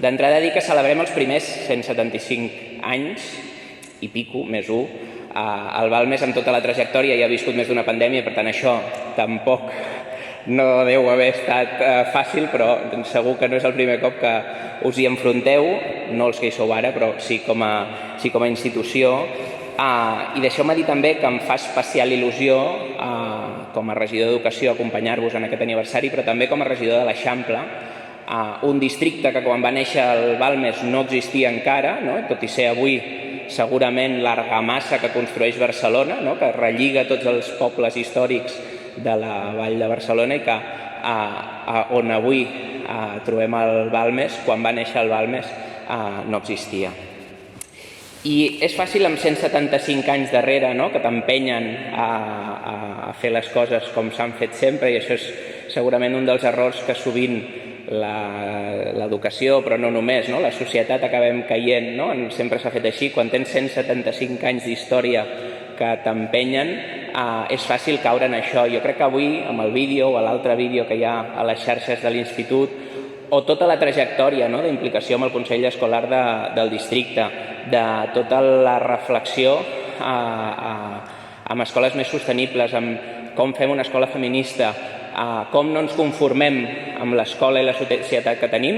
D'entrada dir que celebrem els primers 175 anys i pico, més 1. El Balmes amb tota la trajectòria ja ha viscut més d'una pandèmia, per tant això tampoc no deu haver estat fàcil, però segur que no és el primer cop que us hi enfronteu, no els que hi sou ara, però sí com a institució. I deixeu-me dir també que em fa especial il·lusió com a regidor d'Educació acompanyar-vos en aquest aniversari, però també com a regidor de l'Eixample, un districte que quan va néixer el Balmes no existia encara, tot i ser avui segurament l'argamassa que construeix Barcelona, que relliga tots els pobles històrics de la Vall de Barcelona i que on avui trobem el Balmes, quan va néixer el Balmes no existia. I és fàcil amb 175 anys darrere, que t'empenyen a fer les coses com s'han fet sempre, i això és segurament un dels errors que sovint l'educació, però no només, la societat acabem caient, sempre s'ha fet així. Quan tens 175 anys d'història que t'empenyen, és fàcil caure en això. Jo crec que avui, amb el vídeo o l'altre vídeo que hi ha a les xarxes de l'Institut, o tota la trajectòria d'implicació amb el Consell Escolar del districte, de tota la reflexió amb escoles més sostenibles, amb com fem una escola feminista, com no ens conformem amb l'escola i la societat que tenim,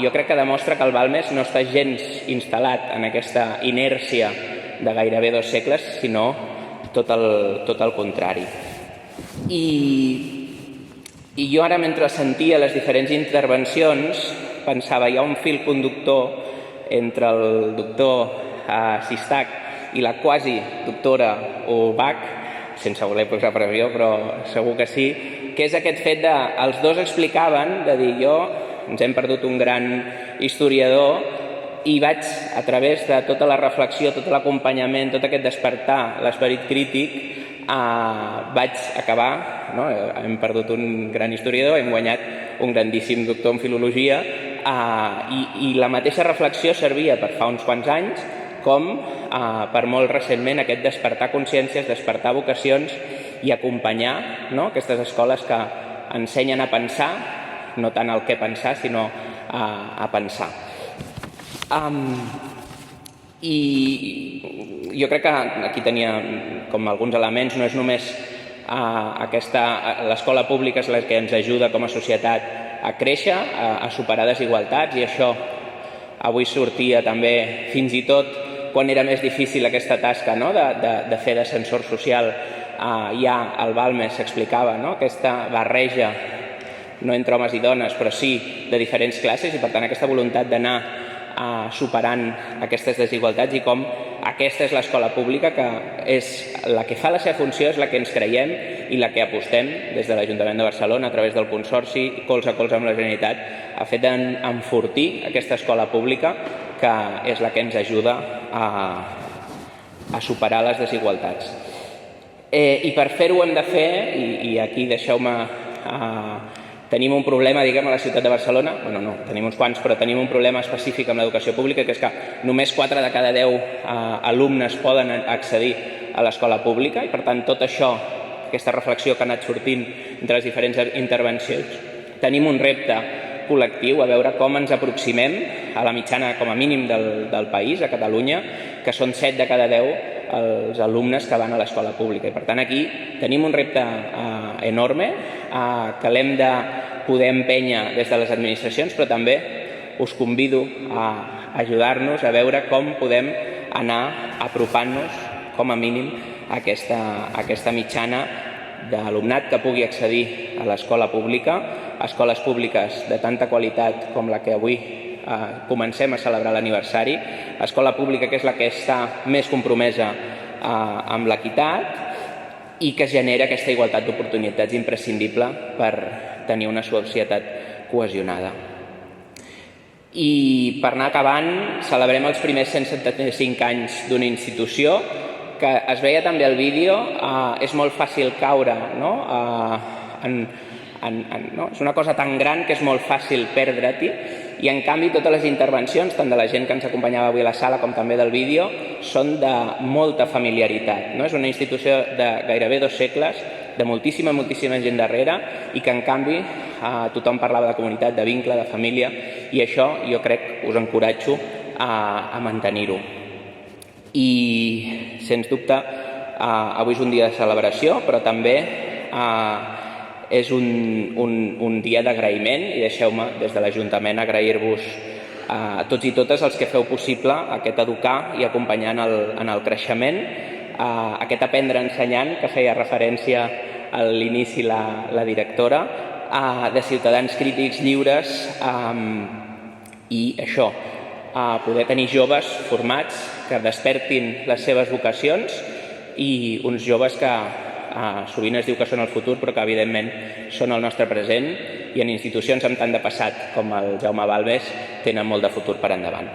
jo crec que demostra que el Balmes no està gens instal·lat en aquesta inèrcia de gairebé 2 segles, sinó tot el contrari. I jo ara, mentre sentia les diferents intervencions, pensava, hi ha un fil conductor entre el doctor Sistach i la quasi doctora Ubach, sense voler posar pressió, però segur que sí, que és aquest fet de, els dos explicaven, de dir, ens hem perdut un gran historiador, i vaig, a través de tota la reflexió, tot l'acompanyament, tot aquest despertar l'esperit crític, vaig acabar, hem perdut un gran historiador, hem guanyat un grandíssim doctor en filologia, i la mateixa reflexió servia per fa uns quants anys, com per molt recentment aquest despertar consciències, despertar vocacions i acompanyar aquestes escoles que ensenyen a pensar, no tant el què pensar, sinó a pensar. I jo crec que aquí tenia com alguns elements, no és només l'escola pública és la que ens ajuda com a societat a créixer, a superar desigualtats, i això avui sortia també fins i tot quan era més difícil aquesta tasca de fer d'ascensor social. Ja el Balmes s'explicava aquesta barreja, no entre homes i dones, però sí de diferents classes, i per tant aquesta voluntat d'anar superant aquestes desigualtats, i com aquesta és l'escola pública, que és la que fa la seva funció, és la que ens creiem i la que apostem des de l'Ajuntament de Barcelona a través del Consorci, colze a colze amb la Generalitat, ha fet d'enfortir aquesta escola pública, que és la que ens ajuda a superar les desigualtats. I per fer-ho hem de fer, i aquí deixeu-me... Tenim un problema, diguem, a la ciutat de Barcelona, no, tenim uns quants, però tenim un problema específic amb l'educació pública, que és que només 4 de cada 10 alumnes poden accedir a l'escola pública, i per tant tot això, aquesta reflexió que ha anat sortint entre les diferents intervencions, tenim un repte col·lectiu a veure com ens aproximem a la mitjana, com a mínim, del país, a Catalunya, que són 7 de cada 10 els alumnes que van a l'escola pública. I per tant aquí tenim un repte enorme que l'hem de poder empènyer des de les administracions, però també us convido a ajudar-nos a veure com podem anar apropant-nos com a mínim a aquesta mitjana d'alumnat que pugui accedir a l'escola pública, escoles públiques de tanta qualitat com la que avui comencem a celebrar l'aniversari, escola pública que és la que està més compromesa amb l'equitat i que genera aquesta igualtat d'oportunitats imprescindible per tenir una societat cohesionada. I per anar acabant, celebrem els primers 175 anys d'una institució que es veia també al vídeo, és molt fàcil caure, és una cosa tan gran que és molt fàcil perdre-t'hi, i en canvi totes les intervencions, tant de la gent que ens acompanyava avui a la sala com també del vídeo, són de molta familiaritat. És una institució de gairebé 2 segles, de moltíssima gent darrere i que en canvi tothom parlava de comunitat, de vincle, de família, i això jo crec, us encoratjo a mantenir-ho. I, sens dubte, avui és un dia de celebració, però també és un dia d'agraïment, i deixeu-me des de l'Ajuntament agrair-vos a tots i totes els que feu possible aquest educar i acompanyar en el creixement, aquest aprendre ensenyant que feia referència a l'inici la directora, de ciutadans crítics lliures, i això, poder tenir joves formats que despertin les seves vocacions, i uns joves que sovint es diu que són el futur, però que evidentment són el nostre present, i en institucions amb tant de passat com el Jaume Balbes tenen molt de futur per endavant.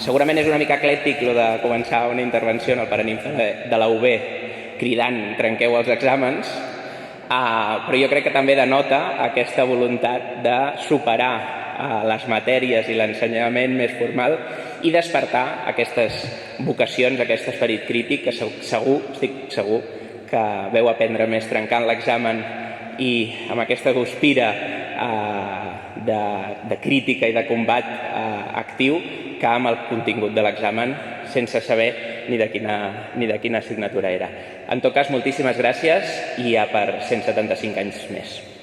Segurament és una mica eclèctic el de començar una intervenció en el Paraninfa de la UB cridant trenqueu els exàmens, però jo crec que també denota aquesta voluntat de superar les matèries i l'ensenyament més formal i despertar aquestes vocacions, aquest esperit crític que estic segur que veu aprendre més trencant l'examen i amb aquesta guspira de crítica i de combat actiu que amb el contingut de l'examen sense saber ni de quina assignatura era. En tot cas, moltíssimes gràcies i per 175 anys més.